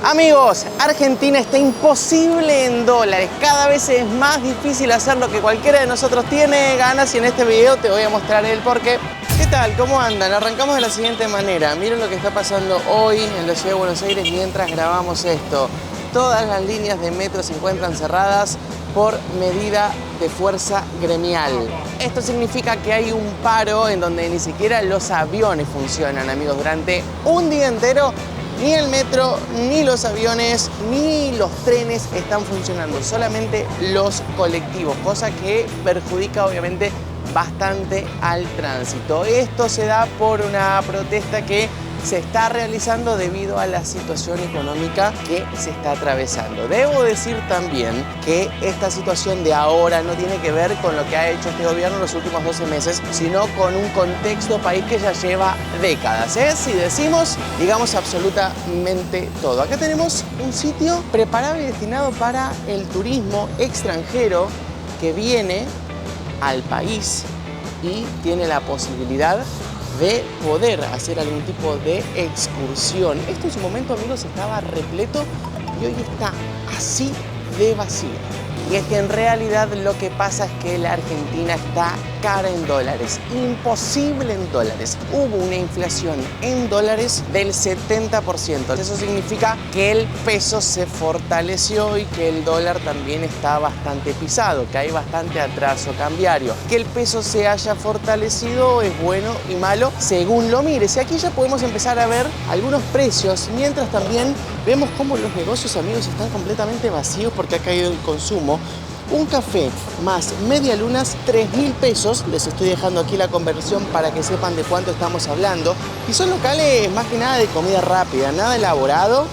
Amigos, Argentina está imposible en dólares. Cada vez es más difícil hacer lo que cualquiera de nosotros tiene ganas y en este video te voy a mostrar el porqué. ¿Qué tal? ¿Cómo andan? Arrancamos de la siguiente manera. Miren lo que está pasando hoy en la ciudad de Buenos Aires mientras grabamos esto. Todas las líneas de metro se encuentran cerradas por medida de fuerza gremial. Esto significa que hay un paro en donde ni siquiera los aviones funcionan, amigos. Durante un día entero ni el metro, ni los aviones, ni los trenes están funcionando, solamente los colectivos, cosa que perjudica obviamente bastante al tránsito. Esto se da por una protesta que se está realizando debido a la situación económica que se está atravesando. Debo decir también que esta situación de ahora no tiene que ver con lo que ha hecho este gobierno en los últimos 12 meses, sino con un contexto país que ya lleva décadas. Si decimos, digamos absolutamente todo. Acá tenemos un sitio preparado y destinado para el turismo extranjero que viene al país y tiene la posibilidad de poder hacer algún tipo de excursión. Esto en su momento, amigos, estaba repleto y hoy está así de vacío. Y es que en realidad lo que pasa es que la Argentina está cara en dólares, imposible en dólares. Hubo una inflación en dólares del 70%. Eso significa que el peso se fortaleció y que el dólar también está bastante pisado, que hay bastante atraso cambiario. Que el peso se haya fortalecido es bueno y malo según lo mires. Y aquí ya podemos empezar a ver algunos precios, mientras también vemos cómo los negocios, amigos, están completamente vacíos porque ha caído el consumo. Un café más medialunas, 3.000 pesos. Les estoy dejando aquí la conversión para que sepan de cuánto estamos hablando. Y son locales más que nada de comida rápida, nada elaborado.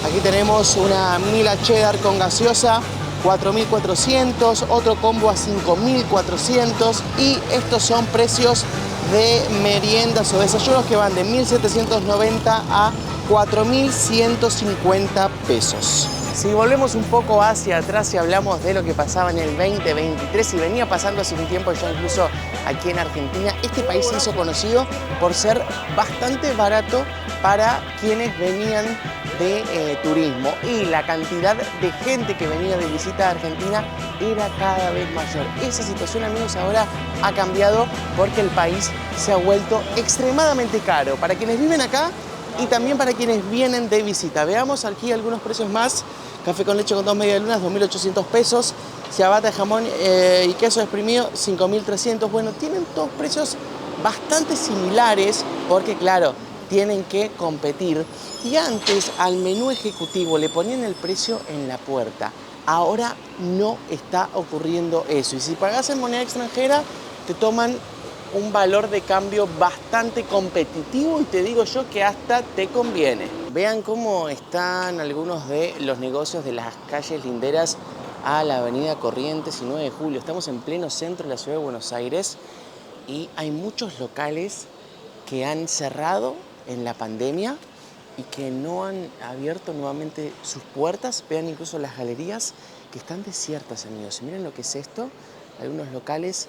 Aquí tenemos una Mila Cheddar con gaseosa, 4.400, otro combo a 5.400. Y estos son precios de meriendas o desayunos que van de 1.790 a 4.150 pesos. Si volvemos un poco hacia atrás y hablamos de lo que pasaba en el 2023 y venía pasando hace un tiempo ya incluso aquí en Argentina, este país se hizo conocido por ser bastante barato para quienes venían de turismo y la cantidad de gente que venía de visita a Argentina era cada vez mayor. Esa situación, amigos, ahora ha cambiado porque el país se ha vuelto extremadamente caro para quienes viven acá y también para quienes vienen de visita. Veamos aquí algunos precios más. Café con leche con 2 medialunas, 2.800 pesos. Ciabatta de jamón y queso exprimido, 5.300. Bueno, tienen todos precios bastante similares porque, claro, tienen que competir. Y antes al menú ejecutivo le ponían el precio en la puerta. Ahora no está ocurriendo eso. Y si pagas en moneda extranjera, te toman un valor de cambio bastante competitivo y te digo yo que hasta te conviene. Vean cómo están algunos de los negocios de las calles linderas a la avenida Corrientes y 9 de Julio. Estamos en pleno centro de la ciudad de Buenos Aires y hay muchos locales que han cerrado en la pandemia y que no han abierto nuevamente sus puertas. Vean incluso las galerías que están desiertas, amigos. Miren lo que es esto. Algunos locales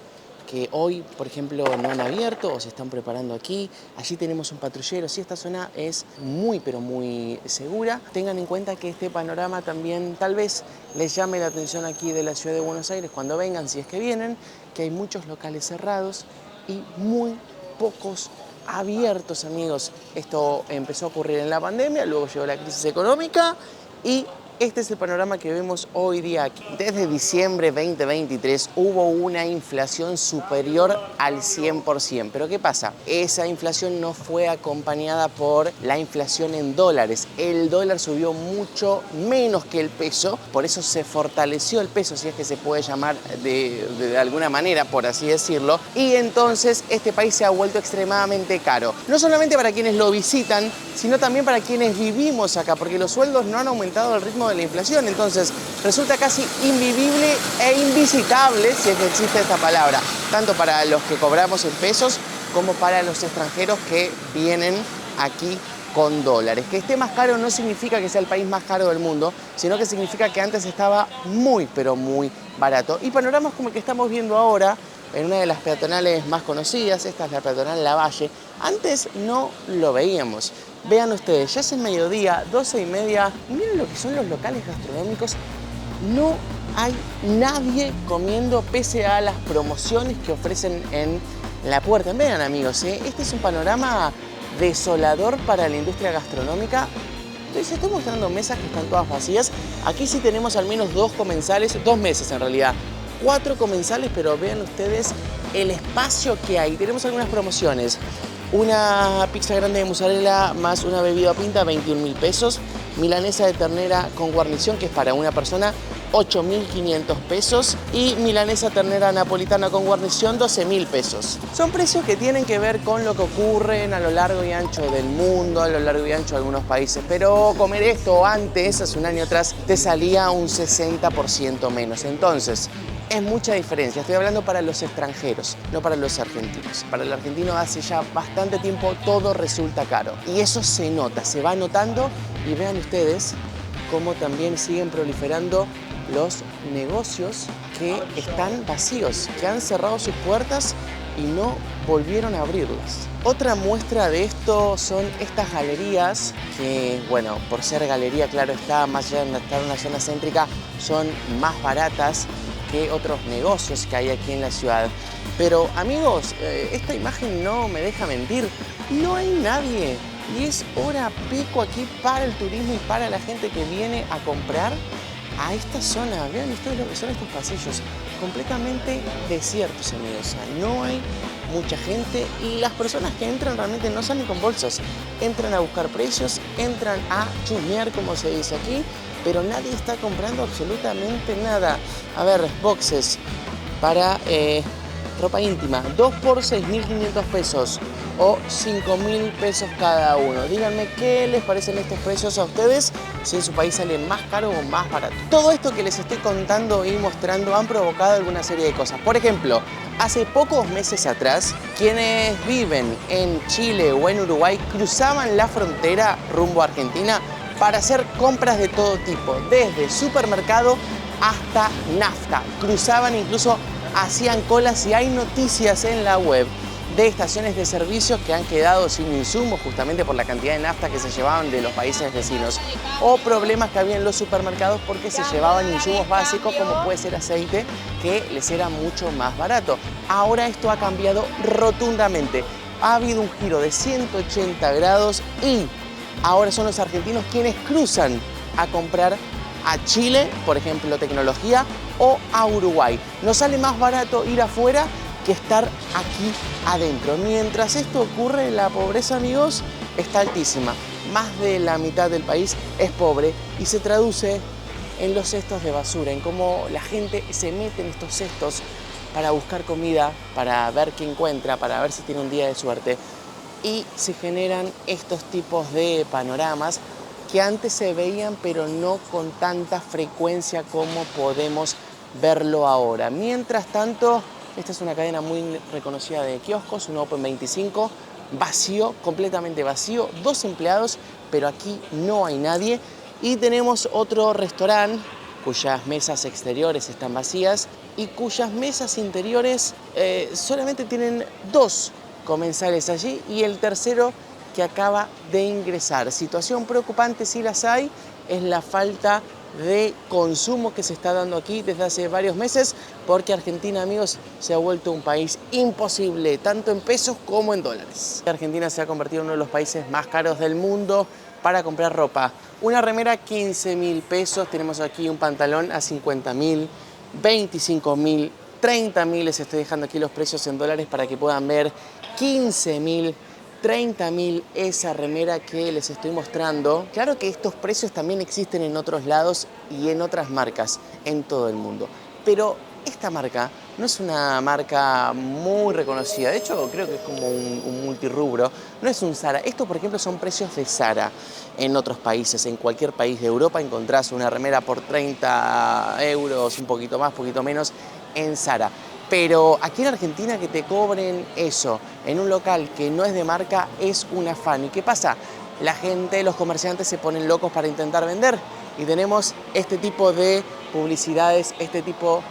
que hoy, por ejemplo, no han abierto o se están preparando aquí. Allí tenemos un patrullero. Sí, esta zona es muy, pero muy segura. Tengan en cuenta que este panorama también tal vez les llame la atención aquí de la ciudad de Buenos Aires cuando vengan, si es que vienen, que hay muchos locales cerrados y muy pocos abiertos, amigos. Esto empezó a ocurrir en la pandemia, luego llegó la crisis económica y este es el panorama que vemos hoy día aquí. Desde diciembre 2023 hubo una inflación superior al 100%. ¿Pero qué pasa? Esa inflación no fue acompañada por la inflación en dólares. El dólar subió mucho menos que el peso, por eso se fortaleció el peso, si es que se puede llamar de alguna manera, por así decirlo. Y entonces este país se ha vuelto extremadamente caro. No solamente para quienes lo visitan, sino también para quienes vivimos acá, porque los sueldos no han aumentado al ritmo de la inflación, entonces resulta casi invivible e invisitable, si es que existe esta palabra, tanto para los que cobramos en pesos como para los extranjeros que vienen aquí con dólares. Que esté más caro no significa que sea el país más caro del mundo, sino que significa que antes estaba muy, pero muy barato. Y panoramas como el que estamos viendo ahora, en una de las peatonales más conocidas, esta es la peatonal Lavalle, antes no lo veíamos. Vean ustedes, ya es el mediodía, 12:30, miren lo que son los locales gastronómicos. No hay nadie comiendo pese a las promociones que ofrecen en la puerta. Vean amigos, este es un panorama desolador para la industria gastronómica. Les estoy mostrando mesas que están todas vacías. Aquí sí tenemos al menos 2 comensales, 2 mesas en realidad, 4 comensales, pero vean ustedes el espacio que hay. Tenemos algunas promociones. Una pizza grande de mozzarella más una bebida pinta, 21.000 pesos. Milanesa de ternera con guarnición, que es para una persona, 8.500 pesos. Y milanesa ternera napolitana con guarnición, 12.000 pesos. Son precios que tienen que ver con lo que ocurre a lo largo y ancho del mundo, a lo largo y ancho de algunos países. Pero comer esto antes, hace un año atrás, te salía un 60% menos. Entonces, es mucha diferencia. Estoy hablando para los extranjeros, no para los argentinos. Para el argentino hace ya bastante tiempo todo resulta caro. Y eso se nota, se va notando. Y vean ustedes cómo también siguen proliferando los negocios que están vacíos, que han cerrado sus puertas y no volvieron a abrirlas. Otra muestra de esto son estas galerías que, bueno, por ser galería, claro está, más allá de estar en una zona céntrica, son más baratas que otros negocios que hay aquí en la ciudad. Pero amigos, esta imagen no me deja mentir, no hay nadie. Y es hora pico aquí para el turismo y para la gente que viene a comprar a esta zona. Vean ustedes lo que son estos pasillos, completamente desiertos, amigos. O sea, no hay mucha gente y las personas que entran realmente no salen con bolsas. Entran a buscar precios, entran a chusmear, como se dice aquí, pero nadie está comprando absolutamente nada. A ver, boxes para ropa íntima, 2 por 6.500 pesos o 5.000 pesos cada uno. Díganme qué les parecen estos precios a ustedes, si en su país sale más caro o más barato. Todo esto que les estoy contando y mostrando han provocado alguna serie de cosas. Por ejemplo, hace pocos meses atrás, quienes viven en Chile o en Uruguay cruzaban la frontera rumbo a Argentina para hacer compras de todo tipo, desde supermercado hasta nafta. Cruzaban, incluso hacían colas, y hay noticias en la web de estaciones de servicios que han quedado sin insumos justamente por la cantidad de nafta que se llevaban de los países vecinos, o problemas que había en los supermercados porque se llevaban insumos básicos como puede ser aceite, que les era mucho más barato. Ahora esto ha cambiado rotundamente, ha habido un giro de 180 grados y ahora son los argentinos quienes cruzan a comprar a Chile, por ejemplo, tecnología, o a Uruguay. Nos sale más barato ir afuera que estar aquí adentro. Mientras esto ocurre, la pobreza, amigos, está altísima. Más de la mitad del país es pobre y se traduce en los cestos de basura, en cómo la gente se mete en estos cestos para buscar comida, para ver qué encuentra, para ver si tiene un día de suerte. Y se generan estos tipos de panoramas que antes se veían, pero no con tanta frecuencia como podemos verlo ahora. Mientras tanto, esta es una cadena muy reconocida de kioscos, un Open 25, vacío, completamente vacío, 2 empleados, pero aquí no hay nadie. Y tenemos otro restaurante cuyas mesas exteriores están vacías y cuyas mesas interiores solamente tienen 2 comensales allí y el tercero que acaba de ingresar. Situación preocupante, si las hay, es la falta de consumo que se está dando aquí desde hace varios meses, porque Argentina, amigos, se ha vuelto un país imposible, tanto en pesos como en dólares. Argentina se ha convertido en uno de los países más caros del mundo para comprar ropa. Una remera, 15.000 pesos. Tenemos aquí un pantalón a 50.000, 25.000, 30.000. Les estoy dejando aquí los precios en dólares para que puedan ver. 15.000. 30.000 esa remera que les estoy mostrando. Claro que estos precios también existen en otros lados y en otras marcas en todo el mundo. Pero esta marca no es una marca muy reconocida. De hecho, creo que es como un multirrubro. No es un Zara. Esto, por ejemplo, son precios de Zara en otros países. En cualquier país de Europa encontrás una remera por 30 euros, un poquito más, poquito menos, en Zara. Pero aquí en Argentina que te cobren eso en un local que no es de marca es un afán. ¿Y qué pasa? La gente, los comerciantes se ponen locos para intentar vender y tenemos este tipo de publicidades, este tipo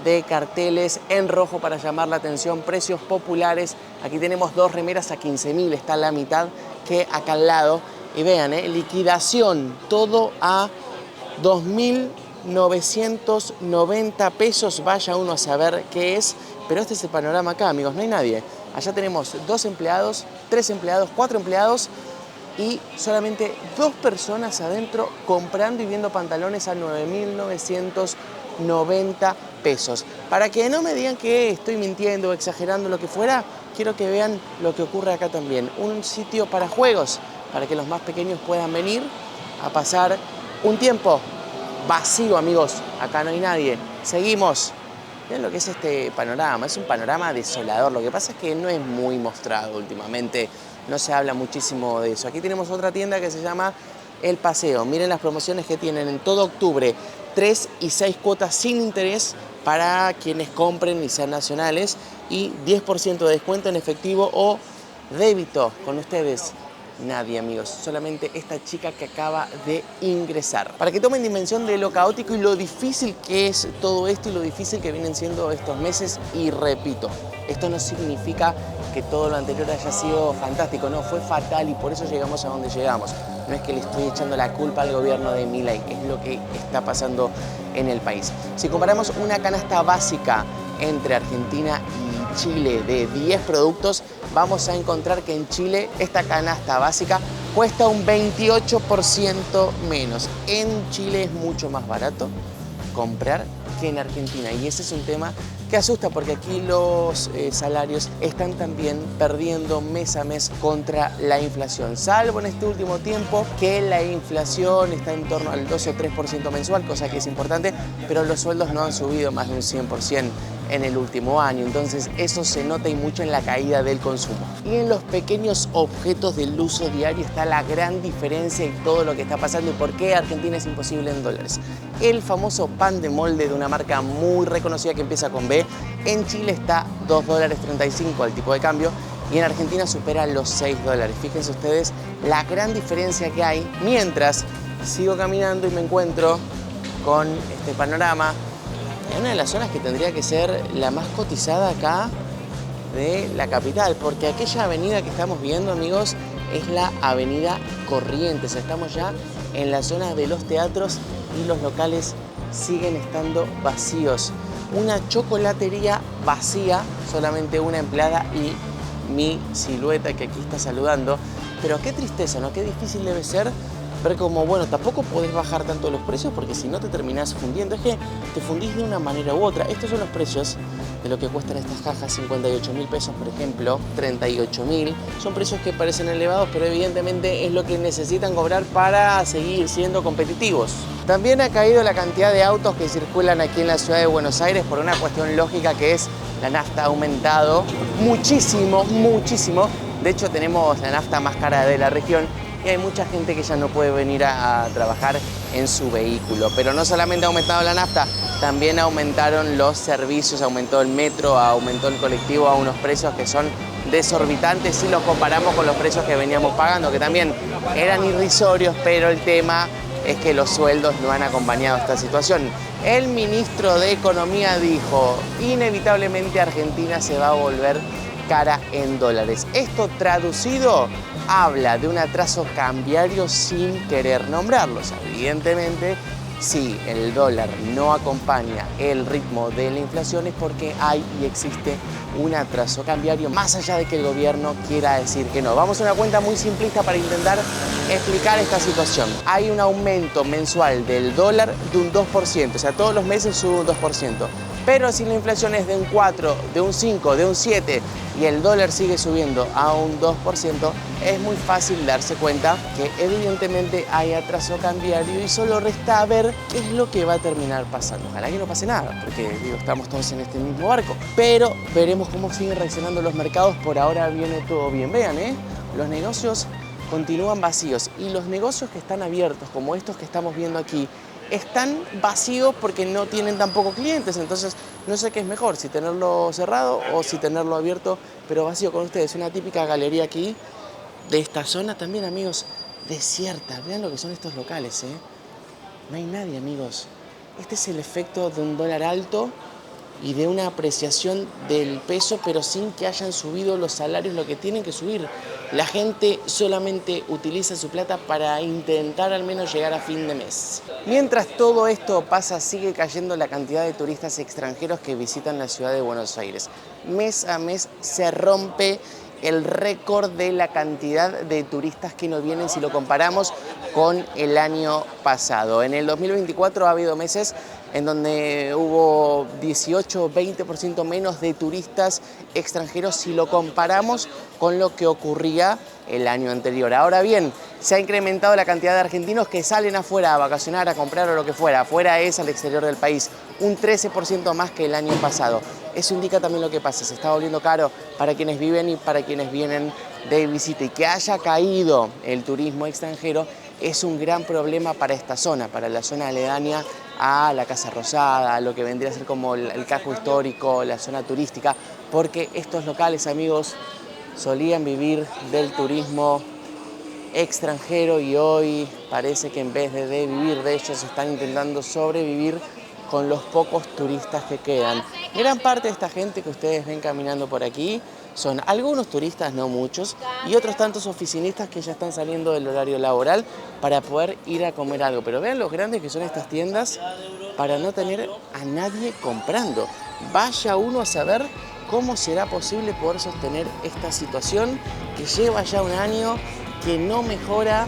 de carteles en rojo para llamar la atención, precios populares. Aquí tenemos 2 remeras a 15.000, está la mitad que acá al lado. Y vean, liquidación, todo a 2.990 pesos. Vaya uno a saber qué es, pero este es el panorama acá, amigos, no hay nadie. Allá tenemos 2 empleados, 3 empleados, 4 empleados y solamente 2 personas adentro comprando y viendo pantalones a 9.990 pesos. Para que no me digan que estoy mintiendo o exagerando lo que fuera, quiero que vean lo que ocurre acá también. Un sitio para juegos, para que los más pequeños puedan venir a pasar un tiempo vacío, amigos. Acá no hay nadie. Seguimos. Vean lo que es este panorama. Es un panorama desolador. Lo que pasa es que no es muy mostrado últimamente. No se habla muchísimo de eso. Aquí tenemos otra tienda que se llama El Paseo. Miren las promociones que tienen en todo octubre. 3 y 6 cuotas sin interés para quienes compren y sean nacionales. Y 10% de descuento en efectivo o débito. Con ustedes nadie, amigos, solamente esta chica que acaba de ingresar. Para que tomen dimensión de lo caótico y lo difícil que es todo esto y lo difícil que vienen siendo estos meses. Y repito, esto no significa que todo lo anterior haya sido fantástico, no, fue fatal y por eso llegamos a donde llegamos. No es que le estoy echando la culpa al gobierno de Milei, es lo que está pasando en el país. Si comparamos una canasta básica entre Argentina y Chile de 10 productos, vamos a encontrar que en Chile esta canasta básica cuesta un 28% menos. En Chile es mucho más barato comprar que en Argentina y ese es un tema que asusta porque aquí los salarios están también perdiendo mes a mes contra la inflación, salvo en este último tiempo que la inflación está en torno al 2 o 3% mensual, cosa que es importante, pero los sueldos no han subido más de un 100% en el último año, entonces eso se nota y mucho en la caída del consumo. Y en los pequeños objetos del uso diario está la gran diferencia y todo lo que está pasando y por qué Argentina es imposible en dólares. El famoso pan de molde de una marca muy reconocida que empieza con B, en Chile está $2.35 al tipo de cambio y en Argentina supera los $6. Fíjense ustedes la gran diferencia que hay, mientras sigo caminando y me encuentro con este panorama en una de las zonas que tendría que ser la más cotizada acá de la capital, porque aquella avenida que estamos viendo, amigos, es la avenida Corrientes. Estamos ya en la zona de los teatros y los locales siguen estando vacíos. Una chocolatería vacía, solamente una empleada y mi silueta que aquí está saludando. Pero qué tristeza, ¿no? Qué difícil debe ser ver como, bueno, tampoco podés bajar tanto los precios porque si no te terminás fundiendo. Es que te fundís de una manera u otra. Estos son los precios de lo que cuestan estas cajas, 58.000 pesos, por ejemplo, 38.000. Son precios que parecen elevados, pero evidentemente es lo que necesitan cobrar para seguir siendo competitivos. También ha caído la cantidad de autos que circulan aquí en la ciudad de Buenos Aires por una cuestión lógica que es la nafta ha aumentado muchísimo, muchísimo. De hecho, tenemos la nafta más cara de la región y hay mucha gente que ya no puede venir a trabajar en su vehículo. Pero no solamente ha aumentado la nafta, también aumentaron los servicios, aumentó el metro, aumentó el colectivo a unos precios que son desorbitantes si los comparamos con los precios que veníamos pagando, que también eran irrisorios, pero el tema es que los sueldos no han acompañado esta situación. El ministro de Economía dijo, inevitablemente Argentina se va a volver cara en dólares. Esto traducido habla de un atraso cambiario sin querer nombrarlo. O sea, evidentemente, si el dólar no acompaña el ritmo de la inflación es porque hay y existe un atraso cambiario, más allá de que el gobierno quiera decir que no. Vamos a una cuenta muy simplista para intentar explicar esta situación. Hay un aumento mensual del dólar de un 2%, o sea, todos los meses sube un 2%. Pero si la inflación es de un 4, de un 5, de un 7 y el dólar sigue subiendo a un 2%, es muy fácil darse cuenta que evidentemente hay atraso cambiario y solo resta ver qué es lo que va a terminar pasando. Ojalá que no pase nada, porque digo, estamos todos en este mismo barco. Pero veremos cómo siguen reaccionando los mercados. Por ahora viene todo bien. Vean, los negocios continúan vacíos y los negocios que están abiertos, como estos que estamos viendo aquí, están vacíos porque no tienen tampoco clientes, entonces no sé qué es mejor, si tenerlo cerrado o si tenerlo abierto, pero vacío con ustedes. Una típica galería aquí de esta zona también, amigos, desierta. Vean lo que son estos locales, no hay nadie, amigos. Este es el efecto de un dólar alto y de una apreciación del peso, pero sin que hayan subido los salarios lo que tienen que subir. La gente solamente utiliza su plata para intentar al menos llegar a fin de mes. Mientras todo esto pasa, sigue cayendo la cantidad de turistas extranjeros que visitan la ciudad de Buenos Aires. Mes a mes se rompe el récord de la cantidad de turistas que no vienen si lo comparamos con el año pasado. En el 2024 ha habido meses en donde hubo 18 o 20% menos de turistas extranjeros si lo comparamos con lo que ocurría el año anterior. Ahora bien, se ha incrementado la cantidad de argentinos que salen afuera a vacacionar, a comprar o lo que fuera. Afuera es al exterior del país, un 13% más que el año pasado. Eso indica también lo que pasa, se está volviendo caro para quienes viven y para quienes vienen de visita. Y que haya caído el turismo extranjero es un gran problema para esta zona, para la zona aledaña a la Casa Rosada, a lo que vendría a ser como el casco histórico, la zona turística, porque estos locales, amigos, solían vivir del turismo extranjero y hoy parece que en vez de vivir de ellos están intentando sobrevivir con los pocos turistas que quedan. Gran parte de esta gente que ustedes ven caminando por aquí son algunos turistas, no muchos, y otros tantos oficinistas que ya están saliendo del horario laboral para poder ir a comer algo. Pero vean lo grandes que son estas tiendas para no tener a nadie comprando. Vaya uno a saber cómo será posible poder sostener esta situación que lleva ya un año, que no mejora,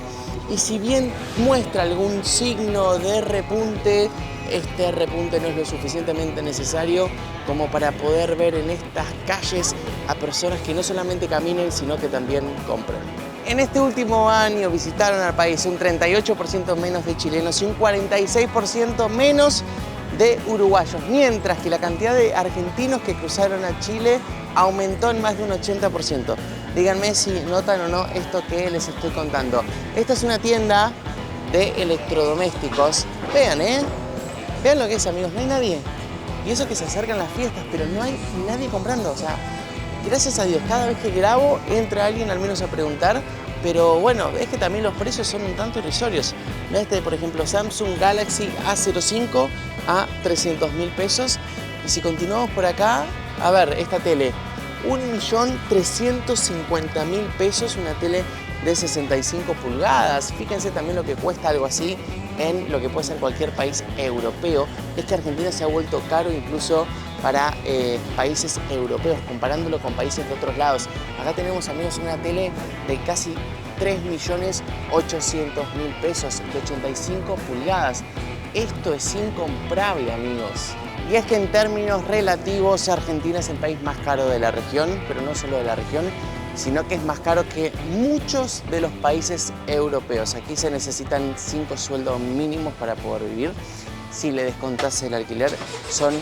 y si bien muestra algún signo de repunte, este repunte no es lo suficientemente necesario como para poder ver en estas calles a personas que no solamente caminen, sino que también compren. En este último año visitaron al país un 38% menos de chilenos y un 46% menos de uruguayos, mientras que la cantidad de argentinos que cruzaron a Chile aumentó en más de un 80%. Díganme si notan o no esto que les estoy contando. Esta es una tienda de electrodomésticos. Vean, vean lo que es, amigos, no hay nadie. Y eso que se acercan las fiestas, pero no hay nadie comprando. O sea, gracias a Dios, cada vez que grabo entra alguien al menos a preguntar. Pero bueno, es que también los precios son un tanto irrisorios. Este, por ejemplo, Samsung Galaxy A05 a 300.000 pesos. Y si continuamos por acá, a ver, esta tele, 1.350.000 pesos, una tele de 65 pulgadas. Fíjense también lo que cuesta algo así en lo que puede ser cualquier país europeo. Es que Argentina se ha vuelto caro incluso para países europeos, comparándolo con países de otros lados. Acá tenemos, amigos, una tele de casi 3.800.000 pesos, de 85 pulgadas. Esto es incomparable, amigos. Y es que en términos relativos, Argentina es el país más caro de la región, pero no solo de la región, sino que es más caro que muchos de los países europeos. Aquí se necesitan 5 sueldos mínimos para poder vivir. Si le descontás el alquiler, son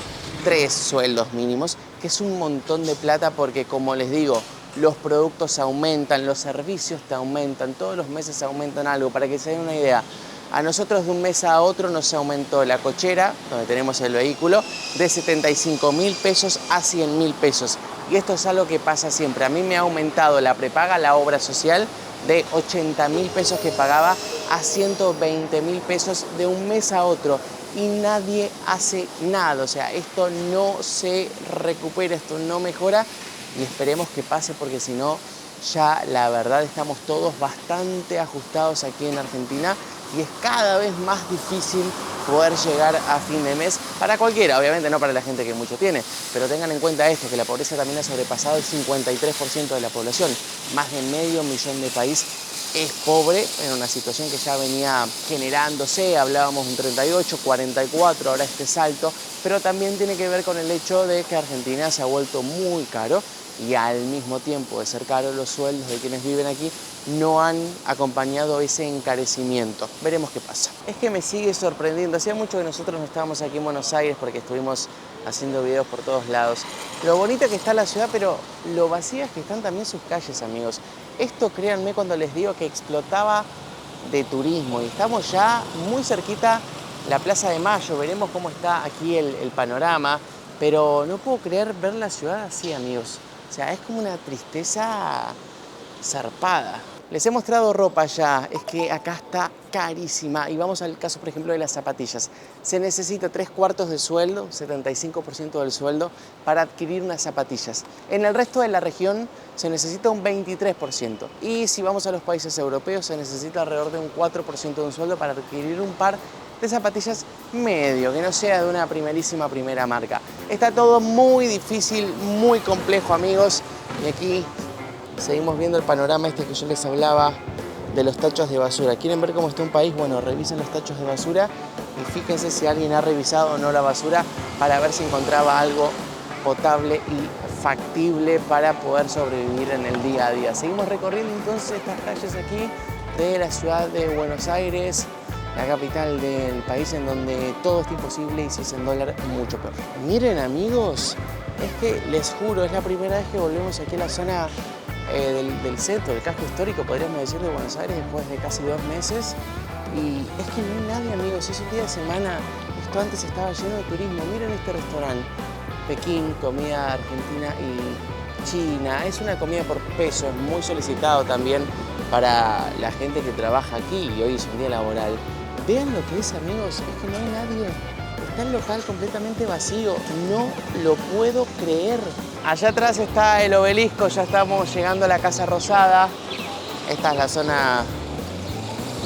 3 sueldos mínimos, que es un montón de plata porque, como les digo, los productos aumentan, los servicios te aumentan, todos los meses aumentan algo. Para que se den una idea, a nosotros de un mes a otro nos aumentó la cochera, donde tenemos el vehículo, de 75.000 pesos a 100.000 pesos. Y esto es algo que pasa siempre. A mí me ha aumentado la prepaga, la obra social, de 80.000 pesos que pagaba a 120.000 pesos de un mes a otro. Y nadie hace nada. O sea, esto no se recupera, esto no mejora. Y esperemos que pase porque si no, ya la verdad estamos todos bastante ajustados aquí en Argentina. Y es cada vez más difícil poder llegar a fin de mes para cualquiera, obviamente no para la gente que mucho tiene, pero tengan en cuenta esto, que la pobreza también ha sobrepasado el 53% de la población. Más de medio millón de país es pobre en una situación que ya venía generándose, hablábamos de un 38, 44, ahora este salto, pero también tiene que ver con el hecho de que Argentina se ha vuelto muy caro y al mismo tiempo de ser caro, los sueldos de quienes viven aquí no han acompañado ese encarecimiento. Veremos qué pasa. Es que me sigue sorprendiendo. Hacía mucho que nosotros no estábamos aquí en Buenos Aires porque estuvimos haciendo videos por todos lados. Lo bonita que está la ciudad, pero lo vacías que están también sus calles, amigos. Esto, créanme cuando les digo que explotaba de turismo y estamos ya muy cerquita la Plaza de Mayo. Veremos cómo está aquí el panorama, pero no puedo creer ver la ciudad así, amigos. O sea, es como una tristeza zarpada. Les he mostrado ropa ya, es que acá está carísima. Y vamos al caso, por ejemplo, de las zapatillas. Se necesita 3/4 de sueldo, 75% del sueldo, para adquirir unas zapatillas. En el resto de la región se necesita un 23%. Y si vamos a los países europeos, se necesita alrededor de un 4% de un sueldo para adquirir un par de zapatillas medio, que no sea de una primera marca. Está todo muy difícil, muy complejo, amigos. Y aquí seguimos viendo el panorama este que yo les hablaba de los tachos de basura. ¿Quieren ver cómo está un país? Bueno, revisen los tachos de basura y fíjense si alguien ha revisado o no la basura para ver si encontraba algo potable y factible para poder sobrevivir en el día a día. Seguimos recorriendo entonces estas calles aquí de la ciudad de Buenos Aires, la capital del país, en donde todo es imposible y si es en dólar, mucho peor. Miren, amigos, es que les juro, es la primera vez que volvemos aquí a la zona del centro, del casco histórico, podríamos decir, de Buenos Aires, después de casi 2 meses. Y es que no hay nadie, amigos. Es un día de semana. Esto antes estaba lleno de turismo. Miren este restaurante, Pekín, comida argentina y china. Es una comida por peso, es muy solicitado también para la gente que trabaja aquí y hoy es un día laboral. Vean lo que es, amigos, es que no hay nadie. Está el local completamente vacío, no lo puedo creer. Allá atrás está el obelisco, ya estamos llegando a la Casa Rosada. Esta es la zona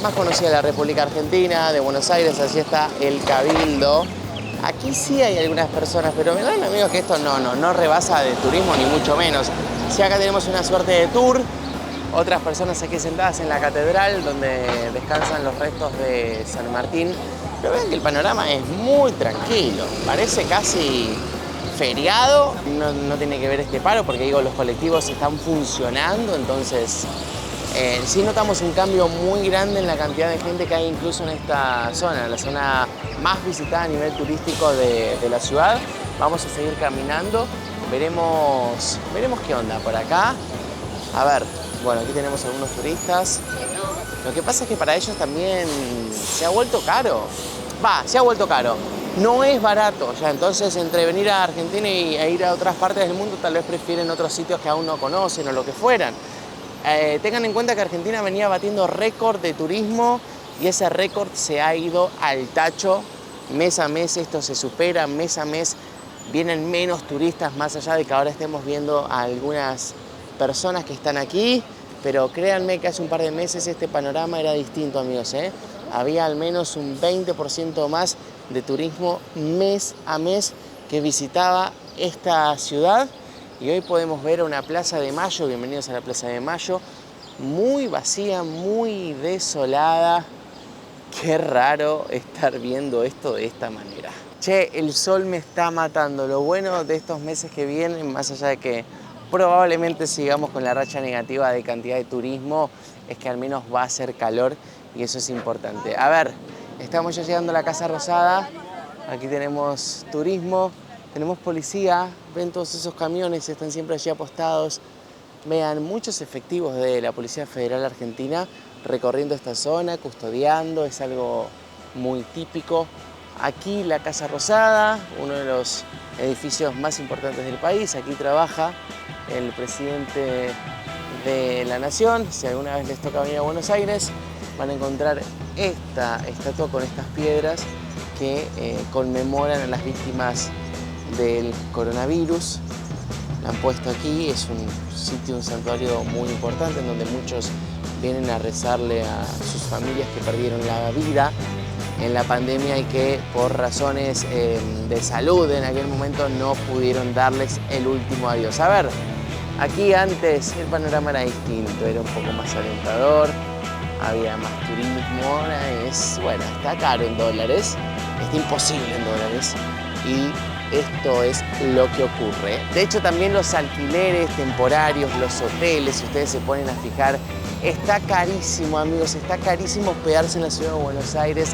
más conocida de la República Argentina, de Buenos Aires, allí está el Cabildo. Aquí sí hay algunas personas, pero me dan, amigos, que esto no rebasa de turismo, ni mucho menos. Sí, acá tenemos una suerte de tour, otras personas aquí sentadas en la catedral, donde descansan los restos de San Martín. Pero vean que el panorama es muy tranquilo, parece casi feriado. No tiene que ver este paro porque digo, los colectivos están funcionando, entonces sí notamos un cambio muy grande en la cantidad de gente que hay incluso en esta zona, la zona más visitada a nivel turístico de la ciudad. Vamos a seguir caminando, veremos qué onda por acá. A ver, bueno, aquí tenemos algunos turistas. Lo que pasa es que para ellos también se ha vuelto caro. Se ha vuelto caro. No es barato ya, entonces entre venir a Argentina e ir a otras partes del mundo tal vez prefieren otros sitios que aún no conocen o lo que fueran. Tengan en cuenta que Argentina venía batiendo récord de turismo y ese récord se ha ido al tacho. Mes a mes esto se supera, mes a mes vienen menos turistas, más allá de que ahora estemos viendo a algunas personas que están aquí, pero créanme que hace un par de meses este panorama era distinto, amigos, Había al menos un 20% más de turismo mes a mes que visitaba esta ciudad. Y hoy podemos ver una Plaza de Mayo, bienvenidos a la Plaza de Mayo, muy vacía, muy desolada. Qué raro estar viendo esto de esta manera. Che, el sol me está matando. Lo bueno de estos meses que vienen, más allá de que probablemente sigamos con la racha negativa de cantidad de turismo, es que al menos va a hacer calor y eso es importante. A ver, estamos ya llegando a la Casa Rosada. Aquí tenemos turismo, tenemos policía. Ven todos esos camiones, están siempre allí apostados. Vean, muchos efectivos de la Policía Federal Argentina recorriendo esta zona, custodiando, es algo muy típico. Aquí la Casa Rosada, uno de los edificios más importantes del país. Aquí trabaja el presidente de la Nación. Si alguna vez les toca venir a Buenos Aires, van a encontrar esta estatua con estas piedras que conmemoran a las víctimas del coronavirus. La han puesto aquí, es un sitio, un santuario muy importante en donde muchos vienen a rezarle a sus familias que perdieron la vida en la pandemia y que por razones de salud en aquel momento no pudieron darles el último adiós. A ver, aquí antes el panorama era distinto, era un poco más alentador, había más turismo, ahora bueno, está caro en dólares, está imposible en dólares y esto es lo que ocurre. De hecho, también los alquileres temporarios, los hoteles, si ustedes se ponen a fijar, está carísimo, amigos, está carísimo hospedarse en la ciudad de Buenos Aires,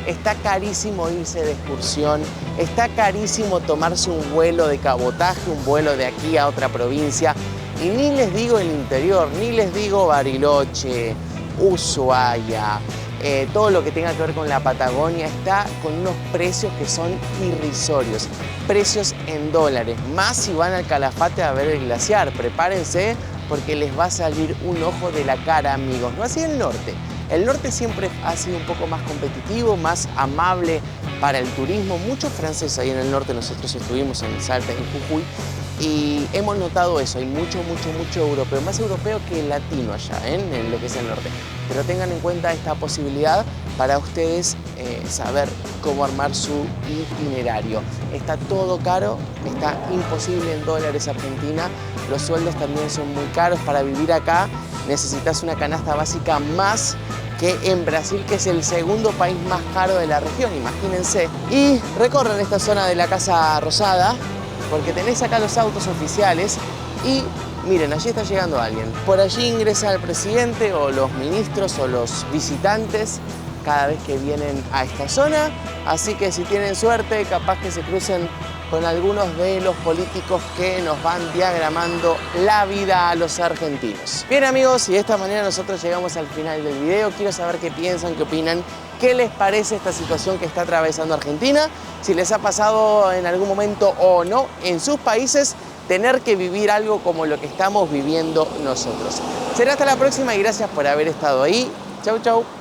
está carísimo irse de excursión, está carísimo tomarse un vuelo de cabotaje, un vuelo de aquí a otra provincia. Y ni les digo el interior, ni les digo Bariloche, Ushuaia, todo lo que tenga que ver con la Patagonia está con unos precios que son irrisorios, precios en dólares, más si van al Calafate a ver el glaciar, prepárense porque les va a salir un ojo de la cara, amigos. No así el norte. El norte siempre ha sido un poco más competitivo, más amable para el turismo. Muchos franceses ahí en el norte, nosotros estuvimos en Salta, en Jujuy, y hemos notado eso. Hay mucho europeo, más europeo que latino allá, en lo que es el norte. Pero tengan en cuenta esta posibilidad para ustedes saber cómo armar su itinerario. Está todo caro, está imposible en dólares Argentina. Los sueldos también son muy caros. Para vivir acá necesitas una canasta básica más que en Brasil, que es el segundo país más caro de la región, imagínense. Y recorran esta zona de la Casa Rosada, porque tenés acá los autos oficiales y miren, allí está llegando alguien. Por allí ingresa el presidente o los ministros o los visitantes cada vez que vienen a esta zona. Así que si tienen suerte, capaz que se crucen con algunos de los políticos que nos van diagramando la vida a los argentinos. Bien, amigos, y de esta manera nosotros llegamos al final del video. Quiero saber qué piensan, qué opinan, qué les parece esta situación que está atravesando Argentina, si les ha pasado en algún momento o no en sus países tener que vivir algo como lo que estamos viviendo nosotros. Será hasta la próxima y gracias por haber estado ahí. Chau, chau.